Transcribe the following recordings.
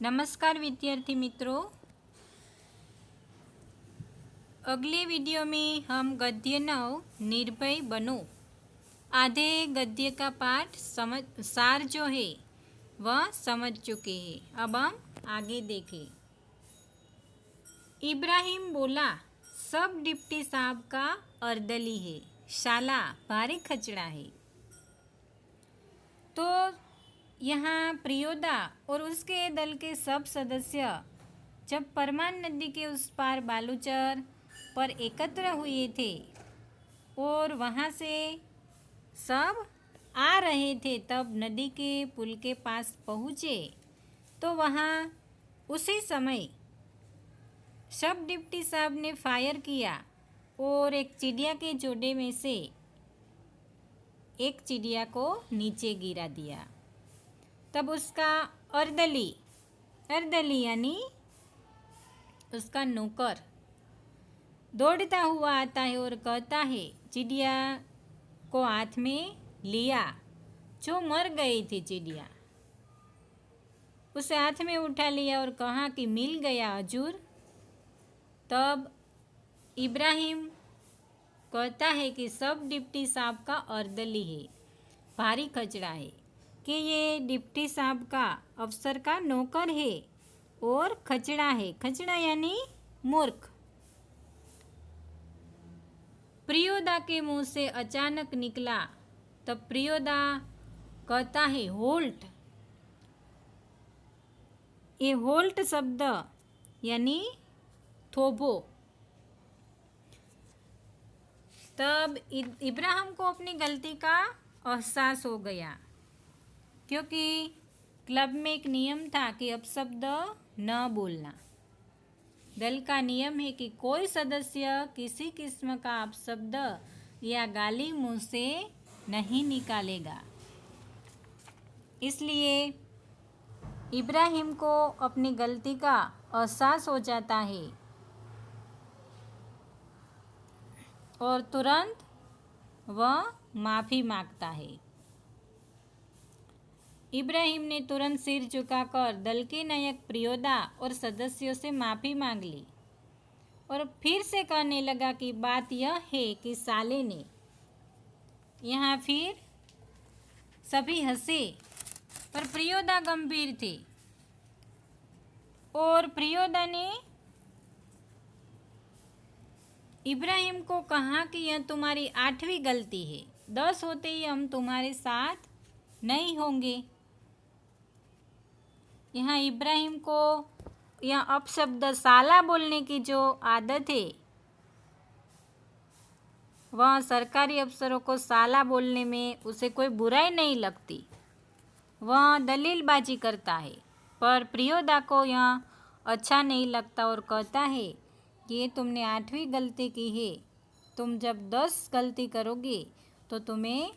नमस्कार विद्यार्थी मित्रों, अगले वीडियो में हम गद्य 9 निर्भय बनो आधे गद्य का पाठ सार जो है वह समझ चुके हैं। अब हम आगे देखें। इब्राहिम बोला, सब डिप्टी साहब का अर्दली है, शाला भारी खचड़ा है। तो यहाँ प्रियोदा और उसके दल के सब सदस्य जब परमान नदी के उस पार बालूचर पर एकत्र हुए थे और वहाँ से सब आ रहे थे, तब नदी के पुल के पास पहुँचे तो वहाँ उसी समय सब डिप्टी साहब ने फायर किया और एक चिड़िया के जोड़े में से एक चिड़िया को नीचे गिरा दिया। तब उसका अर्दली यानी उसका नौकर दौड़ता हुआ आता है और कहता है, चिड़िया को हाथ में लिया जो मर गई थी चिड़िया, उसे हाथ में उठा लिया और कहा कि मिल गया हजूर। तब इब्राहिम कहता है कि सब डिप्टी साहब का अर्दली है, भारी खचड़ा है, कि ये डिप्टी साहब का अफसर का नौकर है और खचड़ा है। खचड़ा यानी मूर्ख। प्रियोदा के मुंह से अचानक निकला। तब प्रियोदा कहता है होल्ट। ये होल्ट शब्द यानी थोबो। तब इब्राहिम को अपनी गलती का एहसास हो गया, क्योंकि क्लब में एक नियम था कि अपशब्द न बोलना। दल का नियम है कि कोई सदस्य किसी किस्म का अपशब्द या गाली मुंह से नहीं निकालेगा। इसलिए इब्राहिम को अपनी गलती का एहसास हो जाता है और तुरंत वह माफ़ी मांगता है। इब्राहिम ने तुरंत सिर झुकाकर दल के नायक प्रियोदा और सदस्यों से माफ़ी मांग ली और फिर से कहने लगा कि बात यह है कि साले ने। यहाँ फिर सभी हंसे पर प्रियोदा गंभीर थे और प्रियोदा ने इब्राहिम को कहा कि यह तुम्हारी 8वीं गलती है, 10 होते ही हम तुम्हारे साथ नहीं होंगे। यहाँ इब्राहिम को यह अपशब्द साला बोलने की जो आदत है, वह सरकारी अफसरों को साला बोलने में उसे कोई बुराई नहीं लगती, वह दलीलबाजी करता है। पर प्रियोदा को यह अच्छा नहीं लगता और कहता है कि ये तुमने 8वीं गलती की है, तुम जब 10 गलती करोगे तो तुम्हें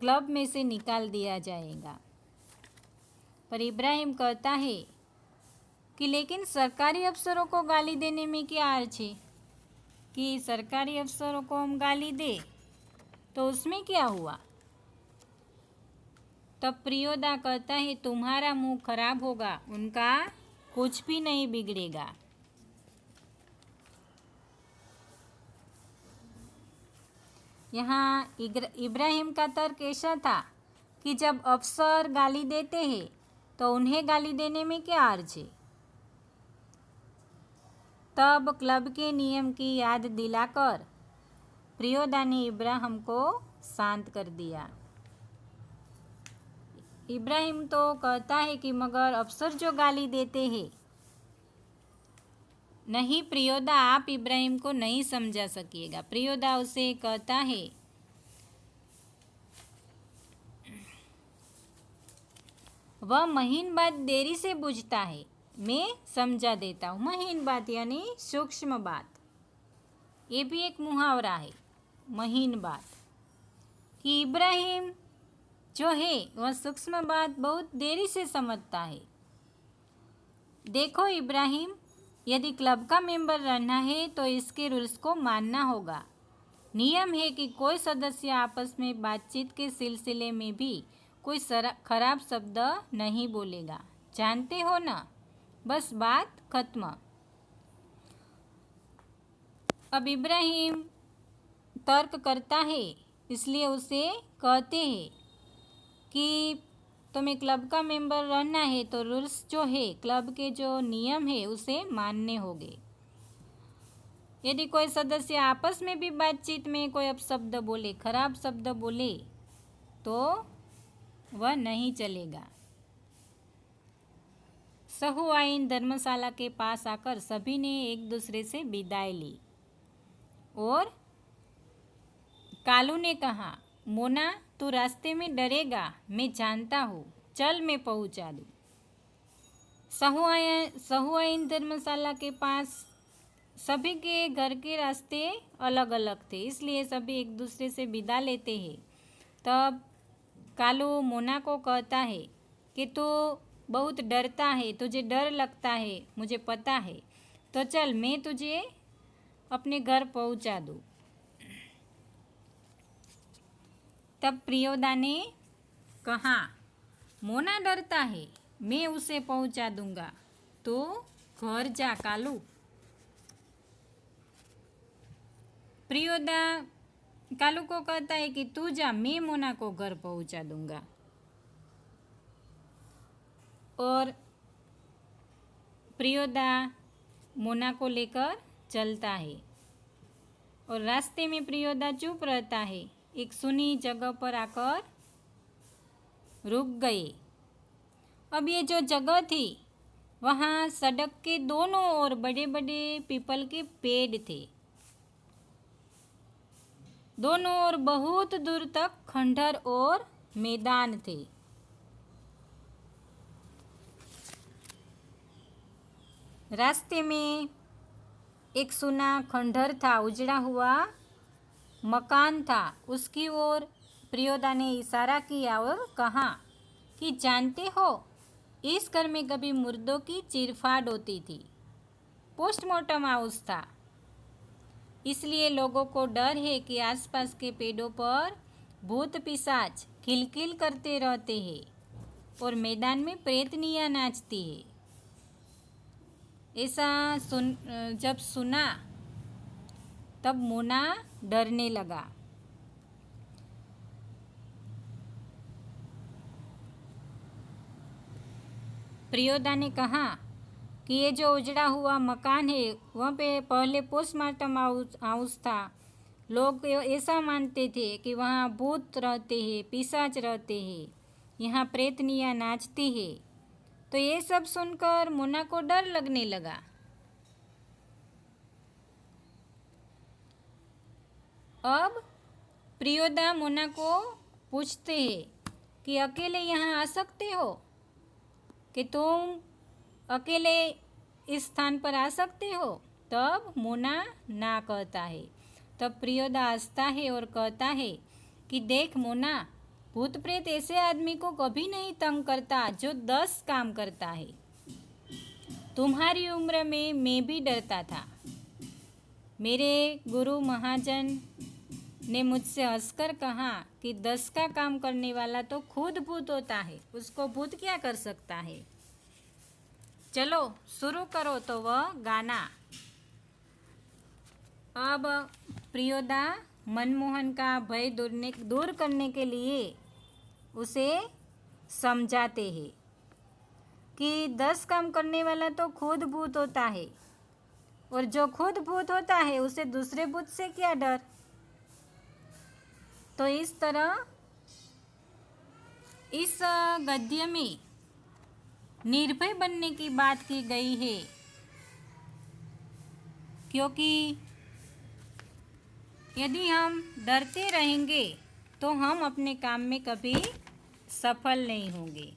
क्लब में से निकाल दिया जाएगा। पर इब्राहिम कहता है कि लेकिन सरकारी अफसरों को गाली देने में क्या अर्थ है, कि सरकारी अफसरों को हम गाली दे तो उसमें क्या हुआ। तब प्रियोदा कहता है तुम्हारा मुंह खराब होगा, उनका कुछ भी नहीं बिगड़ेगा। यहाँ इब्राहिम का तर्क ऐसा था कि जब अफसर गाली देते हैं तो उन्हें गाली देने में क्या अर्थ है। तब क्लब के नियम की याद दिलाकर प्रियोदा ने इब्राहिम को शांत कर दिया। इब्राहिम तो कहता है कि मगर अफसर जो गाली देते हैं, नहीं प्रियोदा, आप इब्राहिम को नहीं समझा सकिएगा। प्रियोदा उसे कहता है वह महीन बात देरी से बुझता है, मैं समझा देता हूँ। महीन बात यानी सूक्ष्म बात, ये भी एक मुहावरा है, महीन बात, कि इब्राहिम जो है वह सूक्ष्म बात बहुत देरी से समझता है। देखो इब्राहिम, यदि क्लब का मेंबर रहना है तो इसके रूल्स को मानना होगा। नियम है कि कोई सदस्य आपस में बातचीत के सिलसिले में भी कोई खराब शब्द नहीं बोलेगा, जानते हो ना। बस बात खत्म। अब इब्राहिम तर्क करता है, इसलिए उसे कहते हैं कि तुम्हें क्लब का मेंबर रहना है तो रूल्स जो है, क्लब के जो नियम है उसे मानने होंगे। यदि कोई सदस्य आपस में भी बातचीत में कोई अपशब्द बोले, खराब शब्द बोले, तो वह नहीं चलेगा। सहुआइन धर्मशाला के पास आकर सभी ने एक दूसरे से विदाई ली और कालू ने कहा, मोना तू रास्ते में डरेगा, मैं जानता हूँ, चल मैं पहुँचा दूँ। सहुआइन धर्मशाला के पास सभी के घर के रास्ते अलग अलग थे, इसलिए सभी एक दूसरे से विदा लेते हैं। तब कालू मोना को कहता है कि तू बहुत डरता है, तुझे डर लगता है, मुझे पता है, तो चल मैं तुझे अपने घर पहुंचा दूँ। तब प्रियोदा ने कहा, मोना डरता है, मैं उसे पहुंचा दूंगा, तो घर जा कालू। प्रियोदा कालू को कहता है कि तू जा, मैं मोना को घर पहुंचा दूंगा। और प्रियोदा मोना को लेकर चलता है और रास्ते में प्रियोदा चुप रहता है। एक सुनी जगह पर आकर रुक गए। अब ये जो जगह थी, वहाँ सड़क के दोनों ओर बड़े बड़े पीपल के पेड़ थे। दोनों ओर बहुत दूर तक खंडहर और मैदान थे। रास्ते में एक सुना खंडहर था, उजड़ा हुआ मकान था। उसकी ओर प्रियोदा ने इशारा किया और कहा कि जानते हो, इस घर में कभी मुर्दों की चीरफाड़ होती थी, पोस्टमार्टम हाउस था, इसलिए लोगों को डर है कि आसपास के पेड़ों पर भूत पिशाच किलकिल करते रहते हैं और मैदान में प्रेतनियाँ नाचती है। ऐसा जब सुना तब मोना डरने लगा। प्रियोदा ने कहा कि ये जो उजड़ा हुआ मकान है, वहाँ पे पहले पोस्टमार्टम हाउस था। लोग ऐसा मानते थे कि वहाँ भूत रहते हैं, पिशाच रहते हैं, यहाँ प्रेतनियाँ नाचती है। तो ये सब सुनकर मोना को डर लगने लगा। अब प्रियोदा मोना को पूछते हैं कि अकेले यहाँ आ सकते हो, कि तुम अकेले इस स्थान पर आ सकते हो। तब मोना ना कहता है। तब प्रियोदा हंसता है और कहता है कि देख मोना, भूत प्रेत ऐसे आदमी को कभी नहीं तंग करता जो 10 काम करता है। तुम्हारी उम्र में मैं भी डरता था। मेरे गुरु महाजन ने मुझसे हंसकर कहा कि 10 का काम करने वाला तो खुद भूत होता है, उसको भूत क्या कर सकता है। चलो शुरू करो। तो वह गाना। अब प्रियोदा मनमोहन का भय दूर करने के लिए उसे समझाते हैं कि 10 काम करने वाला तो खुद भूत होता है, और जो खुद भूत होता है उसे दूसरे भूत से क्या डर। तो इस तरह इस गद्य में निर्भय बनने की बात की गई है, क्योंकि यदि हम डरते रहेंगे तो हम अपने काम में कभी सफल नहीं होंगे।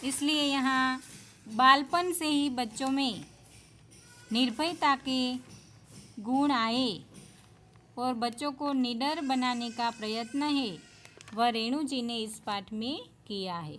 इसलिए यहाँ बालपन से ही बच्चों में निर्भयता के गुण आए और बच्चों को निडर बनाने का प्रयत्न है, वह रेणु जी ने इस पाठ में किया है।